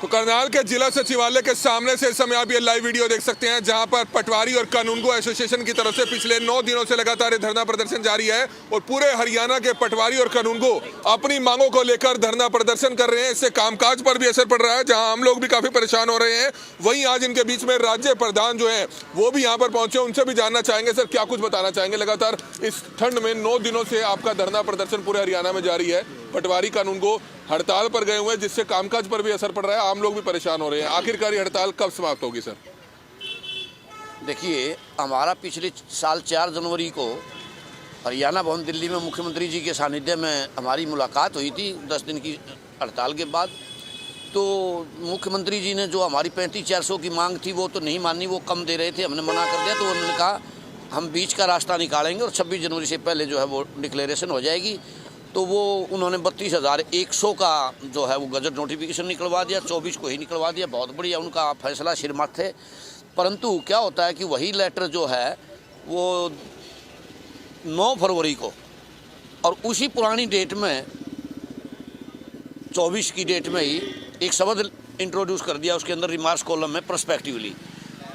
करनाल के जिला सचिवालय के सामने से इस समय आप ये लाइव वीडियो देख सकते हैं, जहां पर पटवारी और कानूनगो एसोसिएशन की तरफ से पिछले 9 दिनों से लगातार ये धरना प्रदर्शन जारी है और पूरे हरियाणा के पटवारी और कानूनगो अपनी मांगों को लेकर धरना प्रदर्शन कर रहे हैं। इससे कामकाज पर भी असर पड़ रहा है, जहां हम लोग भी काफी परेशान हो रहे हैं। वहीं आज इनके बीच में राज्य प्रधान जो है वो भी यहाँ पर पहुंचे, उनसे भी जानना चाहेंगे सर क्या कुछ बताना चाहेंगे। लगातार इस ठंड में 9 दिनों से आपका धरना प्रदर्शन पूरे हरियाणा में जारी है, पटवारी कानूनगो हड़ताल पर गए हुए हैं, जिससे कामकाज पर भी असर पड़ रहा है, आम लोग भी परेशान हो रहे हैं। आखिरकार ये हड़ताल कब समाप्त होगी सर? देखिए, हमारा पिछले साल 4 जनवरी को हरियाणा भवन दिल्ली में मुख्यमंत्री जी के सानिध्य में हमारी मुलाकात हुई थी 10 दिन की हड़ताल के बाद। तो मुख्यमंत्री जी ने जो हमारी 35,400 की मांग थी वो तो नहीं मानी, वो कम दे रहे थे, हमने मना कर दिया। तो उन्होंने कहा हम बीच का रास्ता निकालेंगे और 26 जनवरी से पहले जो है वो डिक्लेरेशन हो जाएगी। तो वो उन्होंने 32,100 का जो है वो गजट नोटिफिकेशन निकलवा दिया, 24 को ही निकलवा दिया। बहुत बढ़िया, उनका फैसला शिरमत है। परंतु क्या होता है कि वही लेटर जो है वो 9 फरवरी को और उसी पुरानी डेट में 24 की डेट में ही एक शब्द इंट्रोड्यूस कर दिया उसके अंदर रिमार्क्स कॉलम में प्रोस्पेक्टिवली।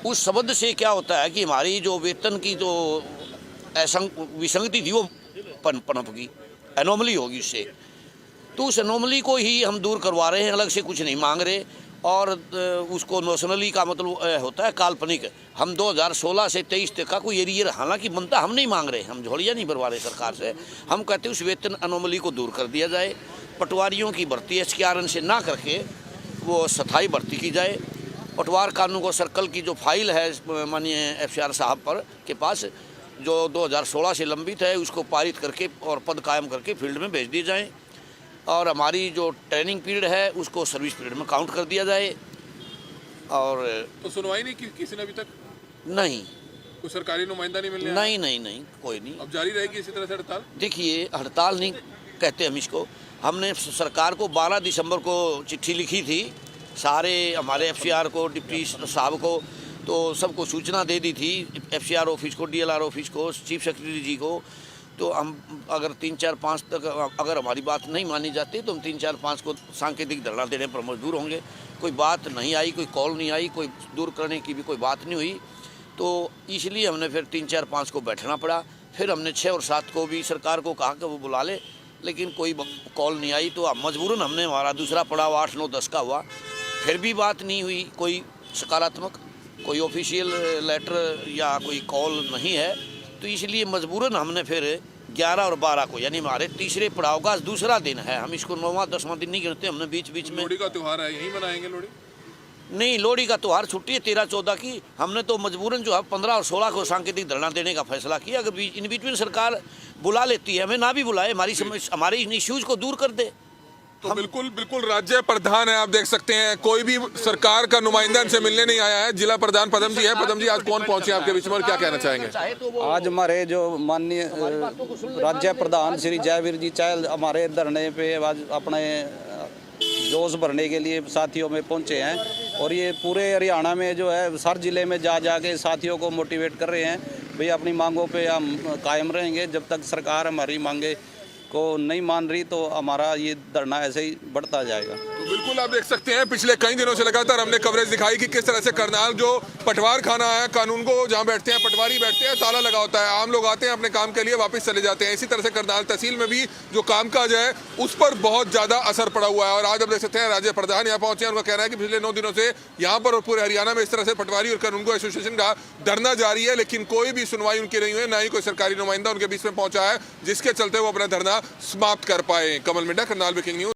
उस शब्द से क्या होता है कि हमारी जो वेतन की जो विसंगति थी वो पनप की एनोमली होगी उससे। तो उस एनोमली को ही हम दूर करवा रहे हैं, अलग से कुछ नहीं मांग रहे। और उसको नोशनली का मतलब होता है काल्पनिक। हम 2016 से 23 तक का कोई एरियर हालांकि बनता हम नहीं मांग रहे, हम झोलियाँ नहीं भरवा रहे सरकार से। हम कहते हैं उस वेतन एनोमली को दूर कर दिया जाए, पटवारियों की भर्ती SKRN से ना करके वो स्थायी भर्ती की जाए। पटवार कानून को सर्कल की जो फाइल है माननीय FCR साहब पर के पास जो 2016 से लंबित है उसको पारित करके और पद कायम करके फील्ड में भेज दिए जाएं। और हमारी जो ट्रेनिंग पीरियड है उसको सर्विस पीरियड में काउंट कर दिया जाए। और तो सुनवाई नहीं की किसी ने अभी तक? नहीं, कोई सरकारी नुमाइंदा नहीं मिलने? नहीं, कोई नहीं। अब जारी रहेगी इसी तरह से हड़ताल? देखिए, हड़ताल नहीं कहते हम इसको। हमने सरकार को 12 दिसंबर को चिट्ठी लिखी थी, सारे हमारे FCR को, डिप्टी साहब को, तो सबको सूचना दे दी थी, FCR ऑफिस को, DLR ऑफिस को, चीफ सेक्रेटरी जी को। तो हम अगर 3, 4, 5 तक अगर हमारी बात नहीं मानी जाती तो हम 3, 4, 5 को सांकेतिक धरना देने पर मजबूर होंगे। कोई बात नहीं आई, कोई कॉल नहीं आई, कोई दूर करने की भी कोई बात नहीं हुई। तो इसलिए हमने फिर 3, 4, 5 को बैठना पड़ा। फिर हमने 6 और 7 को भी सरकार को कहा कि वो बुला ले, लेकिन कोई कॉल नहीं आई। तो मजबूरन हमने हमारा दूसरा पड़ाव 8, 9, 10 का हुआ, फिर भी बात नहीं हुई, कोई सकारात्मक कोई ऑफिशियल लेटर या कोई कॉल नहीं है। तो इसलिए मजबूरन हमने फिर 11 और 12 को, यानी हमारे तीसरे पड़ाव का दूसरा दिन है, हम इसको 9वां 10वां दिन नहीं गिनते। हमने बीच में लोहड़ी का त्यौहार है, यहीं मनाएंगे लोहड़ी? नहीं, लोहड़ी का त्यौहार छुट्टी है 13, 14 की। हमने तो मजबूरन जो है 15 और 16 को सांकेतिक धरना देने का फैसला किया। अगर इन बिटवीन सरकार बुला लेती है, हमें ना भी बुलाए, हमारे इन इश्यूज को दूर कर दे। तो बिल्कुल राज्य प्रधान है, आप देख सकते हैं, कोई भी सरकार का नुमाइंदा इनसे मिलने नहीं आया है। जिला प्रधान पदम जी है। पदम जी, आज कौन पहुंचे आपके बीच में और क्या कहना चाहेंगे? आज हमारे जो माननीय राज्य प्रधान श्री जयवीर जी चाहल हमारे धरने पे आज अपने जोश भरने के लिए साथियों में पहुंचे हैं। और ये पूरे हरियाणा में जो है हर जिले में जा के साथियों को मोटिवेट कर रहे हैं, भाई अपनी मांगों पे हम कायम रहेंगे। जब तक सरकार हमारी मांगे को नहीं मान रही तो हमारा ये धरना ऐसे ही बढ़ता जाएगा। तो बिल्कुल आप देख सकते हैं, पिछले कई दिनों से लगातार हमने कवरेज दिखाई कि किस तरह से करनाल जो पटवार खाना है, कानून को जहां बैठते हैं पटवारी बैठते हैं, ताला लगा होता है, आम लोग आते हैं अपने काम के लिए वापस चले जाते हैं। इसी तरह से करनाल तहसील में भी जो कामकाज है उस पर बहुत ज्यादा असर पड़ा हुआ है। और आज आप देख सकते हैं राज्य प्रधान यहाँ पहुंचे हैं, उनका कहना है कि पिछले 9 दिनों से यहाँ पर और पूरे हरियाणा में इस तरह से पटवारी और कानूनगो एसोसिएशन का धरना जारी है, लेकिन कोई भी सुनवाई उनकी नहीं हुई, ना ही कोई सरकारी नुमाइंदा उनके बीच में पहुंचा है, जिसके चलते वो अपना धरना समाप्त कर पाए। कमल मिड्डा, करनाल ब्रेकिंग न्यूज।